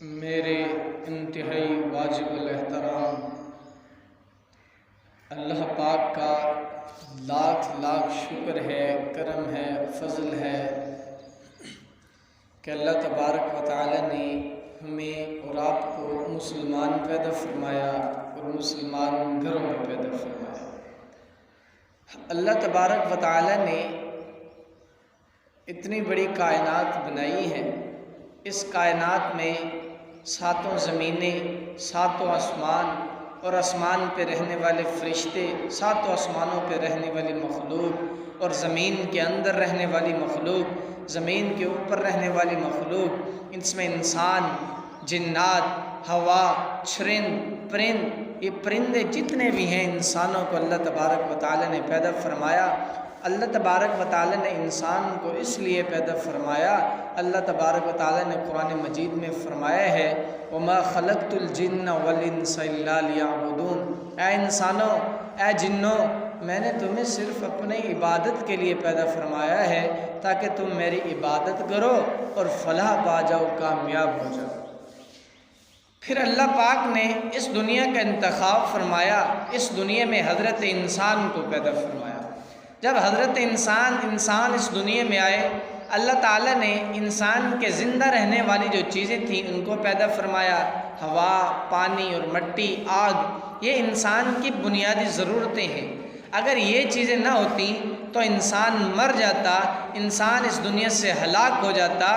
میرے انتہائی واجب الاحترام اللہ پاک کا لاکھ لاکھ شکر ہے، کرم ہے، فضل ہے کہ اللہ تبارک و تعالی نے ہمیں اور آپ کو مسلمان پیدا فرمایا اور مسلمان گھروں میں پیدا فرمایا۔ اللہ تبارک و تعالی نے اتنی بڑی کائنات بنائی ہے، اس کائنات میں ساتوں زمینیں، ساتوں آسمان اور آسمان پہ رہنے والے فرشتے، ساتوں آسمانوں پہ رہنے والی مخلوق اور زمین کے اندر رہنے والی مخلوق، زمین کے اوپر رہنے والی مخلوق، اس میں انسان، جنات، ہوا، چرند، پرند، یہ پرندے جتنے بھی ہیں انسانوں کو اللہ تبارک و تعالی نے پیدا فرمایا۔ اللہ تبارک و تعالی نے انسان کو اس لیے پیدا فرمایا، اللہ تبارک و تعالی نے قرآن مجید میں فرمایا ہے وَمَا خَلَقْتُ الْجِنَّ وَالْإِنسَ إِلَّا لِيَعْبُدُونَ، اے انسانوں، اے جنوں، میں نے تمہیں صرف اپنی عبادت کے لیے پیدا فرمایا ہے تاکہ تم میری عبادت کرو اور فلاح پا جاؤ، کامیاب ہو جاؤ۔ پھر اللہ پاک نے اس دنیا کا انتخاب فرمایا، اس دنیا میں حضرت انسان کو پیدا فرمایا۔ جب حضرت انسان اس دنیا میں آئے، اللہ تعالیٰ نے انسان کے زندہ رہنے والی جو چیزیں تھیں ان کو پیدا فرمایا، ہوا، پانی اور مٹی، آگ، یہ انسان کی بنیادی ضرورتیں ہیں۔ اگر یہ چیزیں نہ ہوتیں تو انسان مر جاتا، انسان اس دنیا سے ہلاک ہو جاتا،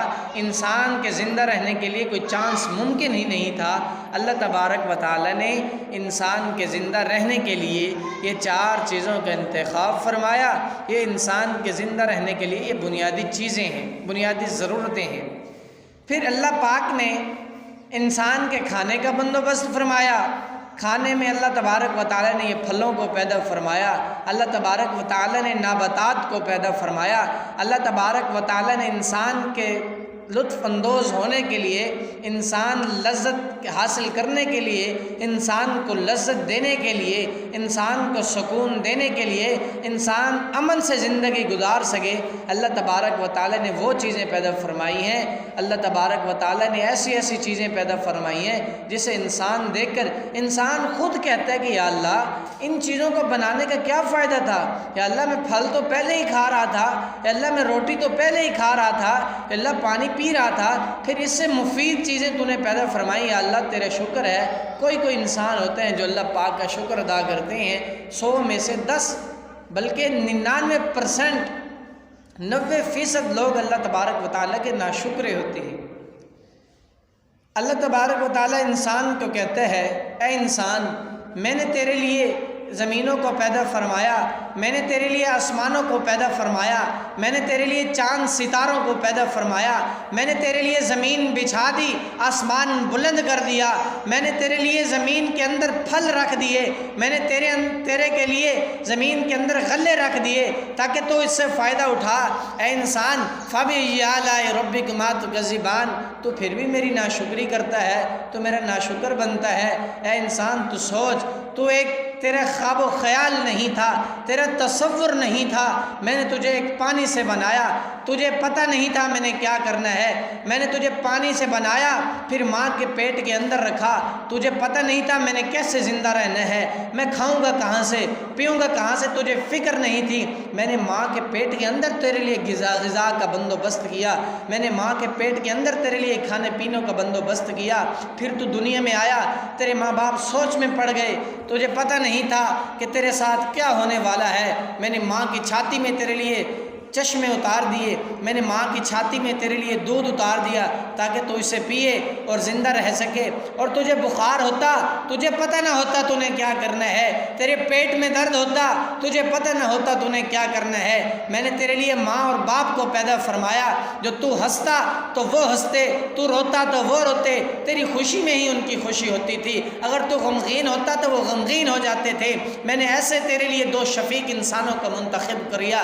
انسان کے زندہ رہنے کے لیے کوئی چانس ممکن ہی نہیں تھا۔ اللہ تبارک و تعالی نے انسان کے زندہ رہنے کے لیے یہ چار چیزوں کا انتخاب فرمایا۔ یہ انسان کے زندہ رہنے کے لیے یہ بنیادی چیزیں ہیں، بنیادی ضرورتیں ہیں۔ پھر اللہ پاک نے انسان کے کھانے کا بندوبست فرمایا۔ کھانے میں اللہ تبارک و تعالی نے یہ پھلوں کو پیدا فرمایا، اللہ تبارک و تعالی نے نباتات کو پیدا فرمایا، اللہ تبارک و تعالی نے انسان کے لطف اندوز ہونے کے لیے، انسان لذت حاصل کرنے کے لیے، انسان کو لذت دینے کے لیے، انسان کو سکون دینے کے لیے، انسان امن سے زندگی گزار سکے، اللہ تبارک و تعالی نے وہ چیزیں پیدا فرمائی ہیں۔ اللہ تبارک و تعالی نے ایسی ایسی چیزیں پیدا فرمائی ہیں جسے انسان دیکھ کر انسان خود کہتا ہے کہ یا اللہ ان چیزوں کو بنانے کا کیا فائدہ تھا؟ یا اللہ میں پھل تو پہلے ہی کھا رہا تھا، یا اللہ میں روٹی تو پہلے ہی کھا رہا تھا، یا اللہ پانی پی رہا تھا، پھر اس سے مفید چیزیں تو نے پیدا فرمائی، یا اللہ تیرے شکر ہے۔ کوئی انسان ہوتے ہیں جو اللہ پاک کا شکر ادا کرتے ہیں، 100 میں سے 10 بلکہ 99%، 90% لوگ اللہ تبارک و تعالیٰ کے ناشکرے ہوتے ہیں۔ اللہ تبارک و تعالیٰ انسان کو کہتا ہے اے انسان، میں نے تیرے لیے زمینوں کو پیدا فرمایا، میں نے تیرے لیے آسمانوں کو پیدا فرمایا، میں نے تیرے لیے چاند ستاروں کو پیدا فرمایا، میں نے تیرے لیے زمین بچھا دی، آسمان بلند کر دیا، میں نے تیرے لیے زمین کے اندر پھل رکھ دیے، میں نے تیرے کے لیے زمین کے اندر غلے رکھ دیے تاکہ تو اس سے فائدہ اٹھا۔ اے انسان فَبِأَيِّ آلَاءِ رَبِّكُمَا تُكَذِّبَانِ، تو پھر بھی میری ناشکری کرتا ہے، تو میرا ناشکر بنتا ہے۔ اے انسان تو سوچ، تو ایک تیرا خواب و خیال نہیں تھا، تیرا تصور نہیں تھا، میں نے تجھے ایک پانی سے بنایا، تجھے پتہ نہیں تھا میں نے کیا کرنا ہے، میں نے تجھے پانی سے بنایا، پھر ماں کے پیٹ کے اندر رکھا، تجھے پتہ نہیں تھا میں نے کیسے زندہ رہنا ہے، میں کھاؤں گا کہاں سے، پیوں گا کہاں سے، تجھے فکر نہیں تھی۔ میں نے ماں کے پیٹ کے اندر تیرے لیے غذا کا بندوبست کیا، میں نے ماں کے پیٹ کے اندر تیرے لیے کھانے پینے کا بندوبست کیا، پھر تو دنیا میں آیا، تیرے ماں باپ سوچ میں پڑ گئے، تجھے پتہ نہیں تھا کہ تیرے ساتھ کیا ہونے والا ہے۔ میں نے ماں کی چھاتی میں تیرے لیے چشمے اتار دیے، میں نے ماں کی چھاتی میں تیرے لیے دودھ اتار دیا تاکہ تو اسے پیے اور زندہ رہ سکے، اور تجھے بخار ہوتا، تجھے پتہ نہ ہوتا تو نے کیا کرنا ہے، تیرے پیٹ میں درد ہوتا، تجھے پتہ نہ ہوتا تو نے کیا کرنا ہے۔ میں نے تیرے لیے ماں اور باپ کو پیدا فرمایا، جو تو ہنستا تو وہ ہنستے، تو روتا تو وہ روتے، تیری خوشی میں ہی ان کی خوشی ہوتی تھی، اگر تو غمگین ہوتا تو وہ غمگین ہو جاتے تھے۔ میں نے ایسے تیرے لیے 2 شفیق انسانوں کو منتخب کیا،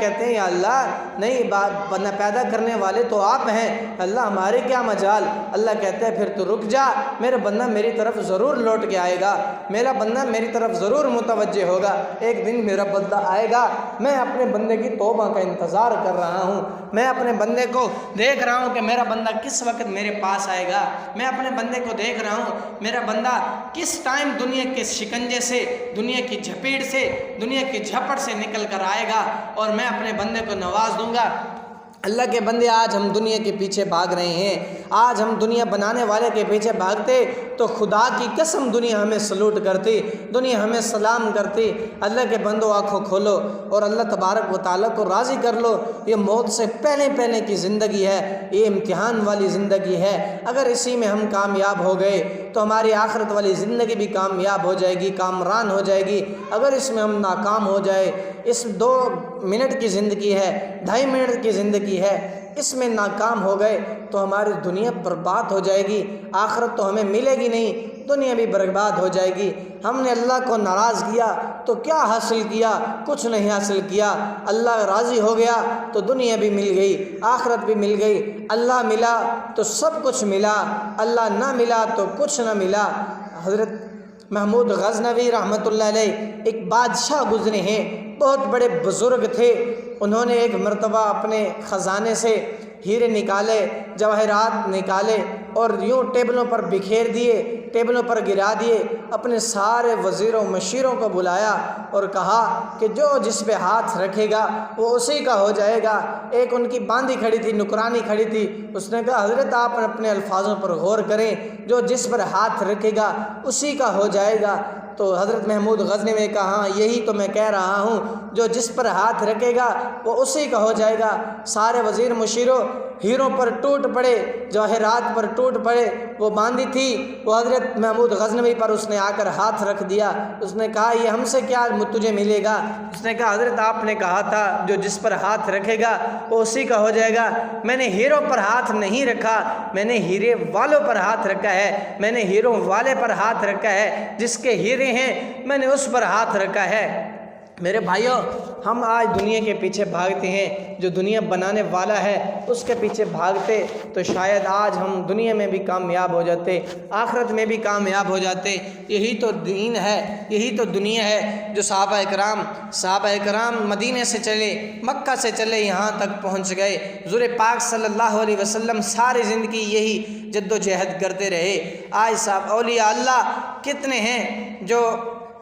کہتے ہیں یا اللہ نہیں، بندہ پیدا کرنے والے تو آپ ہیں، اللہ ہمارے کیا مجال۔ اللہ کہتے ہیں پھر تو رک جا، میرا بندہ میری طرف ضرور لوٹ کے آئے گا، میرا بندہ میری طرف ضرور متوجہ ہوگا، ایک دن میرا بندہ آئے گا۔ میں اپنے بندے کی توبہ کا انتظار کر رہا ہوں، میں اپنے بندے کو دیکھ رہا ہوں کہ میرا بندہ کس وقت میرے پاس آئے گا، میں اپنے بندے کو دیکھ رہا ہوں میرا بندہ کس ٹائم دنیا کے شکنجے سے، دنیا کی جھپیٹ سے، دنیا کی جھپٹ سے نکل کر آئے گا اور میں اپنے بندے کو نواز دوں گا۔ اللہ کے بندے آج ہم دنیا کے پیچھے بھاگ رہے ہیں، آج ہم دنیا بنانے والے کے پیچھے بھاگتے تو خدا کی قسم دنیا ہمیں سلوٹ کرتی، دنیا ہمیں سلام کرتی۔ اللہ کے بندوں آنکھوں کھولو اور اللہ تبارک و تعالیٰ کو راضی کر لو۔ یہ موت سے پہلے کی زندگی ہے، یہ امتحان والی زندگی ہے۔ اگر اسی میں ہم کامیاب ہو گئے تو ہماری آخرت والی زندگی بھی کامیاب ہو جائے گی، کامران ہو جائے گی۔ اگر اس میں ہم ناکام ہو جائے، اس 2 منٹ کی زندگی ہے، 2.5 منٹ کی زندگی ہے، اس میں ناکام ہو گئے تو ہماری دنیا برباد ہو جائے گی، آخرت تو ہمیں ملے گی نہیں، دنیا بھی برباد ہو جائے گی۔ ہم نے اللہ کو ناراض کیا تو کیا حاصل کیا؟ کچھ نہیں حاصل کیا۔ اللہ راضی ہو گیا تو دنیا بھی مل گئی، آخرت بھی مل گئی۔ اللہ ملا تو سب کچھ ملا، اللہ نہ ملا تو کچھ نہ ملا۔ حضرت محمود غزنوی رحمۃ اللہ علیہ ایک بادشاہ گزرے ہیں، بہت بڑے بزرگ تھے۔ انہوں نے ایک مرتبہ اپنے خزانے سے ہیرے نکالے، جواہرات نکالے اور یوں ٹیبلوں پر بکھیر دیے، ٹیبلوں پر گرا دیے۔ اپنے سارے وزیروں مشیروں کو بلایا اور کہا کہ جو جس پہ ہاتھ رکھے گا وہ اسی کا ہو جائے گا۔ ایک ان کی باندھی کھڑی تھی، نکرانی کھڑی تھی، اس نے کہا حضرت آپ اپنے الفاظوں پر غور کریں، جو جس پر ہاتھ رکھے گا اسی کا ہو جائے گا۔ تو حضرت محمود غزنوی نے کہا ہاں یہی تو میں کہہ رہا ہوں، جو جس پر ہاتھ رکھے گا وہ اسی کا ہو جائے گا۔ سارے وزیر مشیروں ہیروں پر ٹوٹ پڑے، جواہرات پر ٹوٹ پڑے۔ وہ باندھی تھی، وہ حضرت محمود غزنوی پر اس نے آ کر ہاتھ رکھ دیا۔ اس نے کہا یہ ہم سے کیا تجھے ملے گا؟ اس نے کہا حضرت آپ نے کہا تھا جو جس پر ہاتھ رکھے گا وہ اسی کا ہو جائے گا۔ میں نے ہیروں پر ہاتھ نہیں رکھا، میں نے ہیرے والوں پر ہاتھ رکھا ہے، میں نے ہیروں والے پر ہاتھ رکھا ہے، جس کے ہیرے ہیں میں نے اس پر ہاتھ رکھا ہے۔ میرے بھائیوں، ہم آج دنیا کے پیچھے بھاگتے ہیں، جو دنیا بنانے والا ہے اس کے پیچھے بھاگتے تو شاید آج ہم دنیا میں بھی کامیاب ہو جاتے، آخرت میں بھی کامیاب ہو جاتے۔ یہی تو دین ہے، یہی تو دنیا ہے جو صحابہ کرام مدینے سے چلے، مکہ سے چلے، یہاں تک پہنچ گئے۔ حضور پاک صلی اللہ علیہ وسلم ساری زندگی یہی جد و جہد کرتے رہے۔ آج صاحب اولیاء اللہ کتنے ہیں جو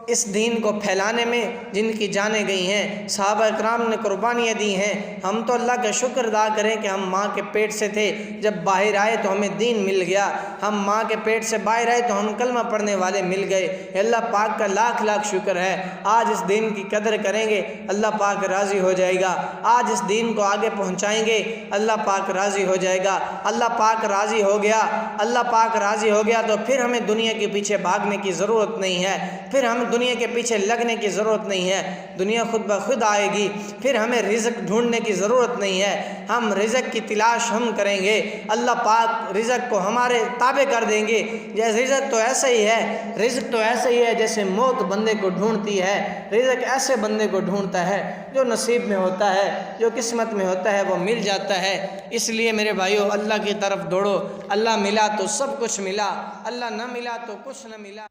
اس دین کو پھیلانے میں جن کی جانیں گئی ہیں، صحابہ اکرام نے قربانیاں دی ہیں۔ ہم تو اللہ کا شکر ادا کریں کہ ہم ماں کے پیٹ سے تھے، جب باہر آئے تو ہمیں دین مل گیا۔ ہم ماں کے پیٹ سے باہر آئے تو ہم کلمہ پڑھنے والے مل گئے۔ اللہ پاک کا لاکھ لاکھ شکر ہے۔ آج اس دین کی قدر کریں گے، اللہ پاک راضی ہو جائے گا۔ آج اس دین کو آگے پہنچائیں گے، اللہ پاک راضی ہو جائے گا۔ اللہ پاک راضی ہو گیا، اللہ پاک راضی ہو گیا تو پھر ہمیں دنیا کے پیچھے بھاگنے کی ضرورت نہیں ہے، پھر ہم دنیا کے پیچھے لگنے کی ضرورت نہیں ہے۔ دنیا خود بخود آئے گی، پھر ہمیں رزق ڈھونڈنے کی ضرورت نہیں ہے۔ ہم رزق کی تلاش ہم کریں گے، اللہ پاک رزق کو ہمارے تابع کر دیں گے۔ جیسے رزق تو ایسے ہی ہے جیسے موت بندے کو ڈھونڈتی ہے۔ رزق ایسے بندے کو ڈھونڈتا ہے جو نصیب میں ہوتا ہے، جو قسمت میں ہوتا ہے وہ مل جاتا ہے۔ اس لیے میرے بھائیو اللہ کی طرف دوڑو۔ اللہ ملا تو سب کچھ ملا، اللہ نہ ملا تو کچھ نہ ملا۔